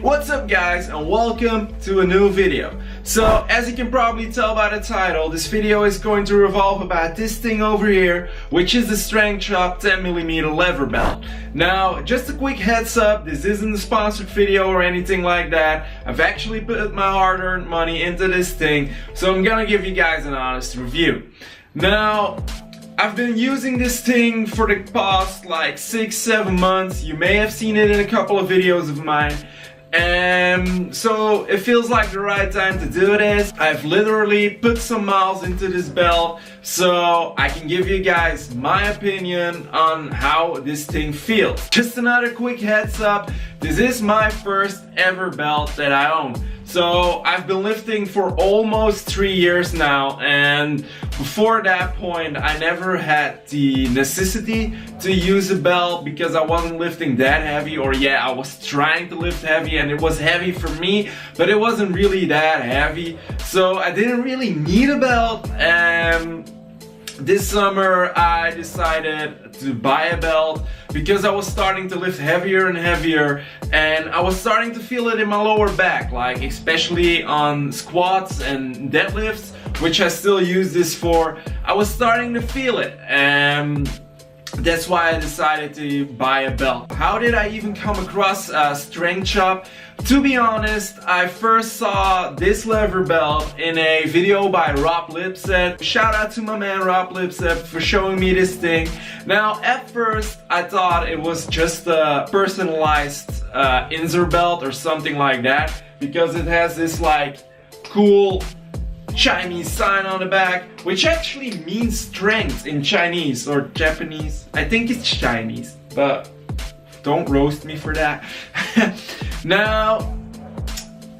What's up guys, and welcome to a new video. So as you can probably tell by the title, this video is going to revolve about this thing over here, which is the Strengthshop 10mm lever belt. Now just a quick heads up, this isn't a sponsored video or anything like that. I've actually put my hard-earned money into this thing, so I'm gonna give you guys an honest review. Now I've been using this thing for the past like 6-7 months. You may have seen it in a couple of videos of mine. And so it feels like the right time to do this. I've literally put some miles into this belt, so I can give you guys my opinion on how this thing feels. Just another quick heads up, this is my first ever belt that I own. So I've been lifting for almost 3 years now, and before that point I never had the necessity to use a belt because I wasn't lifting that heavy, or yeah, I was trying to lift heavy and it was heavy for me, but it wasn't really that heavy, so I didn't really need a belt. And this summer I decided to buy a belt because I was starting to lift heavier and heavier, and I was starting to feel it in my lower back, like especially on squats and deadlifts, which I still use this for. I was starting to feel it, and that's why I decided to buy a belt. How did I even come across Strengthshop? To be honest, I first saw this lever belt in a video by Rob Lipset. Shout out to my man Rob Lipset for showing me this thing. Now at first I thought it was just a personalized Inzer belt or something like that, because it has this like cool Chinese sign on the back, which actually means strength in Chinese or Japanese. I think it's Chinese, but don't roast me for that. Now,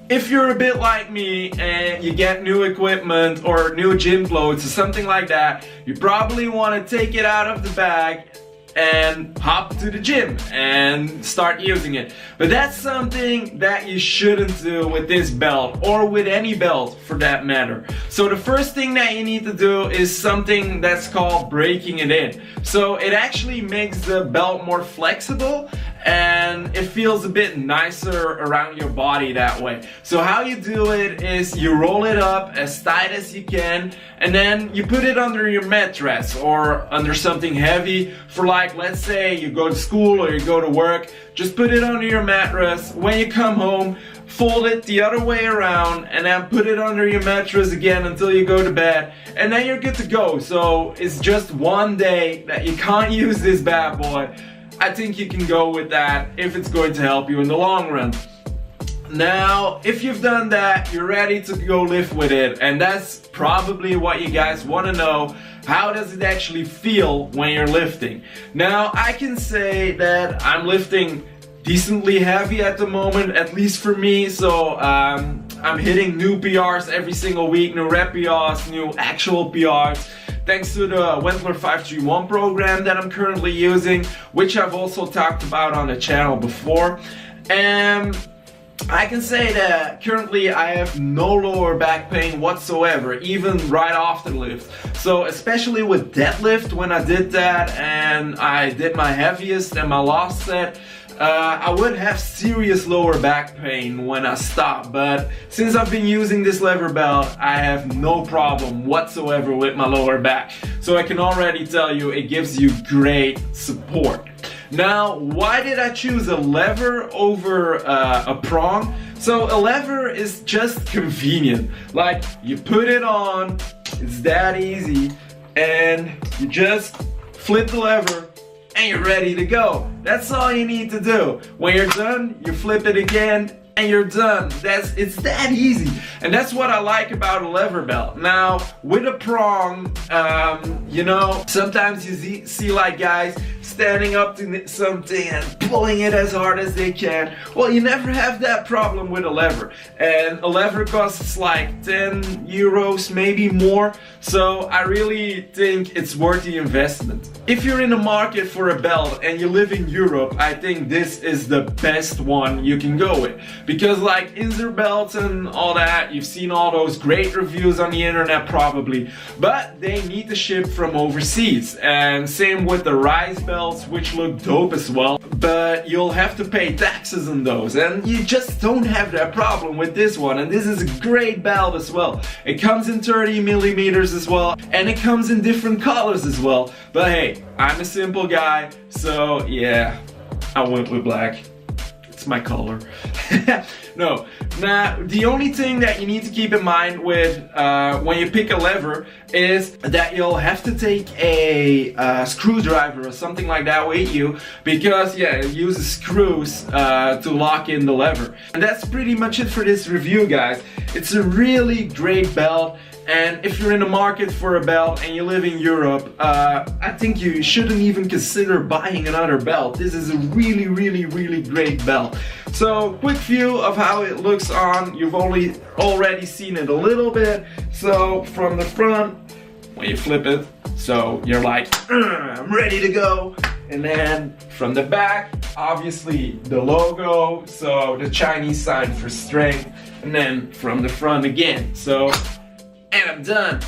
if you're a bit like me and you get new equipment or new gym clothes or something like that, you probably want to take it out of the bag and hop to the gym and start using it. But that's something that you shouldn't do with this belt, or with any belt for that matter. So the first thing that you need to do is something that's called breaking it in. So it actually makes the belt more flexible and it feels a bit nicer around your body that way. So how you do it is you roll it up as tight as you can, and then you put it under your mattress or under something heavy for, like, let's say you go to school or you go to work. Just put it under your mattress. When you come home, fold it the other way around and then put it under your mattress again until you go to bed, and then you're good to go. So it's just one day that you can't use this bad boy. I think you can go with that if it's going to help you in the long run. Now, if you've done that, you're ready to go lift with it, and that's probably what you guys want to know. How does it actually feel when you're lifting? Now, I can say that I'm lifting decently heavy at the moment, at least for me. So I'm hitting new PRs every single week, new rep PRs, new actual PRs, thanks to the Wendler 531 program that I'm currently using, which I've also talked about on the channel before. And I can say that currently I have no lower back pain whatsoever, even right after the lift. So especially with deadlift, when I did that and I did my heaviest and my last set, I would have serious lower back pain when I stopped, but since I've been using this lever belt, I have no problem whatsoever with my lower back. So I can already tell you it gives you great support. Now, why did I choose a lever over a prong? So a lever is just convenient. Like, you put it on, it's that easy, and you just flip the lever and you're ready to go. That's all you need to do. When you're done, you flip it again and you're done. It's that easy, and that's what I like about a lever belt. Now with a prong, you know, sometimes you see like guys standing up to something and pulling it as hard as they can. Well, you never have that problem with a lever, and a lever costs like 10 euros, maybe more. So I really think it's worth the investment. If you're in the market for a belt and you live in Europe, I think this is the best one you can go with. because like Inzer belts and all that, you've seen all those great reviews on the internet probably, but they need to ship from overseas. And same with the Rise belts, which look dope as well, but you'll have to pay taxes on those, and you just don't have that problem with this one. And this is a great belt as well. It comes in 30mm as well, and it comes in different colors as well. But hey, I'm a simple guy, so yeah, I went with black. It's my color. No, now the only thing that you need to keep in mind with when you pick a lever is that you'll have to take a screwdriver or something like that with you, because yeah, it uses screws to lock in the lever. And that's pretty much it for this review, guys. It's a really great belt. And if you're in the market for a belt and you live in Europe, I think you shouldn't even consider buying another belt. This is a really great belt. So, quick view of how it looks on. You've already seen it a little bit. So, from the front, when you flip it, so you're like, I'm ready to go. And then from the back, obviously the logo, so the Chinese sign for strength. And then from the front again. So, and I'm done.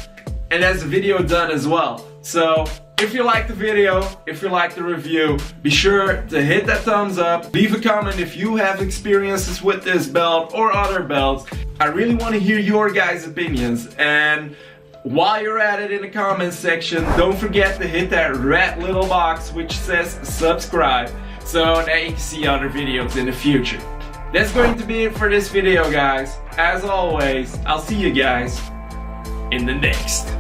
And that's the video done as well. So if you liked the video, if you liked the review, be sure to hit that thumbs up. Leave a comment if you have experiences with this belt or other belts. I really want to hear your guys' opinions. And while you're at it in the comments section, don't forget to hit that red little box which says subscribe, so that you can see other videos in the future. That's going to be it for this video, guys. As always, I'll see you guys in the next.